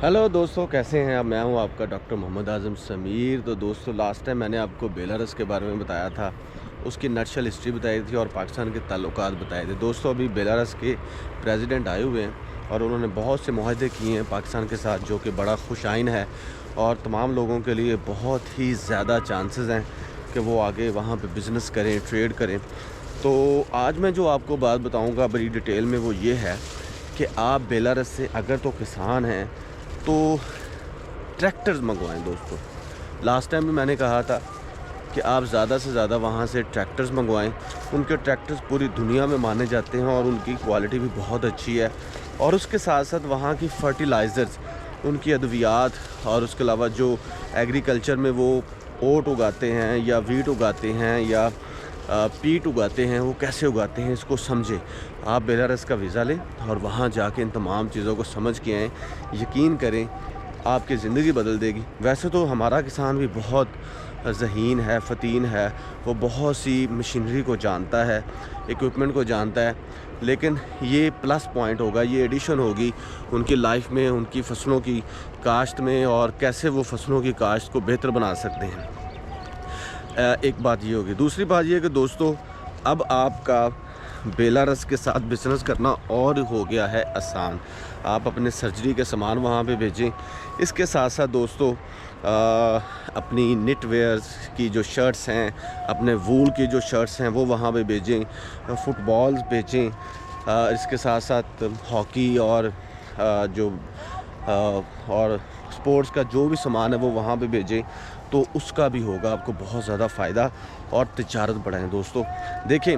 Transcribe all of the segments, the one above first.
Hello दोस्तों, कैसे हैं आप। मैं हूं आपका डॉक्टर मोहम्मद आज़म समीर। तो दोस्तों, लास्ट टाइम मैंने आपको बेलारस के बारे में बताया था, उसकी नटशल हिस्ट्री बताई थी और पाकिस्तान के ताल्लुकात बताए थे। दोस्तों, अभी बेलारस के प्रेसिडेंट आए हुए हैं और उन्होंने बहुत से मुआहदे किए हैं पाकिस्तान के साथ, जो कि बड़ा खुशाइन है और तमाम लोगों के लिए बहुत ही ज़्यादा चांसेस हैं कि वो आगे वहाँ पर बिज़नेस करें, ट्रेड करें। तो आज मैं जो आपको बात बताऊँगा बड़ी डिटेल में, वो ये है कि आप बेलारस से अगर तो किसान हैं तो ट्रैक्टर्स मंगवाएं। दोस्तों, लास्ट टाइम भी मैंने कहा था कि आप ज़्यादा से ज़्यादा वहाँ से ट्रैक्टर्स मंगवाएं। उनके ट्रैक्टर्स पूरी दुनिया में माने जाते हैं और उनकी क्वालिटी भी बहुत अच्छी है। और उसके साथ साथ वहाँ की फर्टिलाइज़र्स, उनकी अद्वियात और उसके अलावा जो एग्रीकल्चर में वो ओट उगाते हैं या वीट उगाते हैं या पीट उगाते हैं, वो कैसे उगाते हैं इसको समझें। आप बेलारस का वीज़ा लें और वहाँ जाके इन तमाम चीज़ों को समझ के आएँ। यकीन करें, आपकी ज़िंदगी बदल देगी। वैसे तो हमारा किसान भी बहुत ज़हीन है, फ़तीन है, वो बहुत सी मशीनरी को जानता है, इक्विपमेंट को जानता है, लेकिन ये प्लस पॉइंट होगा, ये एडिशन होगी उनकी लाइफ में, उनकी फ़सलों की काश्त में, और कैसे वो फ़सलों की काश्त को बेहतर बना सकते हैं। एक बात ये होगी। दूसरी बात ये है कि दोस्तों, अब आपका बेलारस के साथ बिज़नेस करना और हो गया है आसान। आप अपने सर्जरी के सामान वहाँ पे भेजें। इसके साथ साथ दोस्तों, अपनी निट वेयर्स की जो शर्ट्स हैं, अपने वूल की जो शर्ट्स हैं, वो वहाँ पे भेजें। फुटबॉल्स भेजें। इसके साथ साथ हॉकी और और स्पोर्ट्स का जो भी सामान है वो वहाँ पे भेजें, तो उसका भी होगा आपको बहुत ज़्यादा फ़ायदा और तिजारत बढ़ाएं। दोस्तों देखें,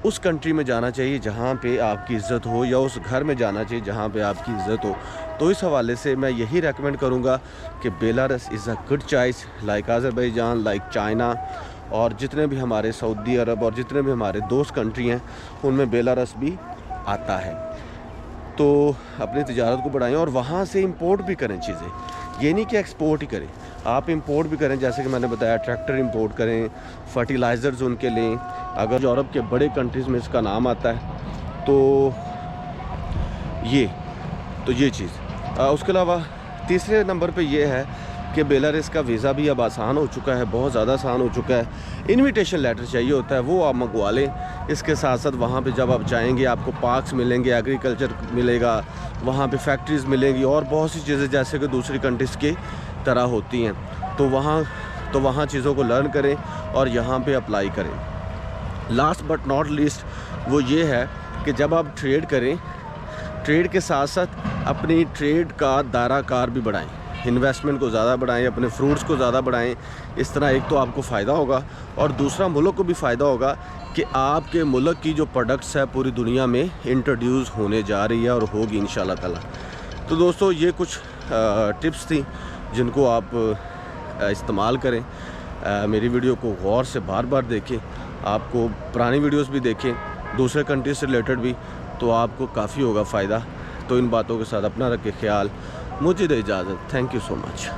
उस कंट्री में जाना चाहिए जहाँ पे आपकी इज़्ज़त हो, या उस घर में जाना चाहिए जहाँ पे आपकी इज़्ज़त हो। तो इस हवाले से मैं यही रेकमेंड करूँगा कि Belarus is a good choice, like Azerbaijan, like China, और जितने भी हमारे सऊदी अरब और जितने भी हमारे दोस्त कंट्री हैं, उनमें बेलारस भी आता है। तो अपनी तिजारत को बढ़ाएं और वहाँ से इंपोर्ट भी करें चीज़ें, ये नहीं कि एक्सपोर्ट ही करें, आप इंपोर्ट भी करें। जैसे कि मैंने बताया, ट्रैक्टर इंपोर्ट करें, फर्टिलाइज़र्स उनके लें। अगर यूरोप के बड़े कंट्रीज़ में इसका नाम आता है तो ये चीज़। उसके अलावा तीसरे नंबर पे ये है कि बेलारस का वीज़ा भी अब आसान हो चुका है, बहुत ज़्यादा आसान हो चुका है। इन्विटेशन लेटर चाहिए होता है, वो आप मंगवा लें। इसके साथ साथ वहाँ पे जब आप जाएंगे, आपको पार्क्स मिलेंगे, एग्रीकल्चर मिलेगा, वहाँ पे फैक्ट्रीज़ मिलेंगी और बहुत सी चीज़ें जैसे कि दूसरी कंट्रीज़ की तरह होती हैं। तो वहाँ चीज़ों को लर्न करें और यहाँ पे अप्लाई करें। लास्ट बट नॉट लीस्ट वो ये है कि जब आप ट्रेड करें, ट्रेड के साथ साथ अपनी ट्रेड का दायरा कार भी बढ़ाएं, इन्वेस्टमेंट को ज़्यादा बढ़ाएं, अपने फ्रूट्स को ज़्यादा बढ़ाएं। इस तरह एक तो आपको फ़ायदा होगा और दूसरा मुल्क को भी फ़ायदा होगा कि आपके मुल्क की जो प्रोडक्ट्स है पूरी दुनिया में इंट्रोड्यूस होने जा रही है और होगी इंशाल्लाह ताला। तो दोस्तों, ये कुछ टिप्स थी जिनको आप इस्तेमाल करें। मेरी वीडियो को गौर से बार बार देखें, आपको पुरानी वीडियोस भी देखें, दूसरे कंट्री से रिलेटेड भी, तो आपको काफ़ी होगा फ़ायदा। तो इन बातों के साथ अपना रखें ख्याल। मुझे दे इजाज़त। Thank you so much.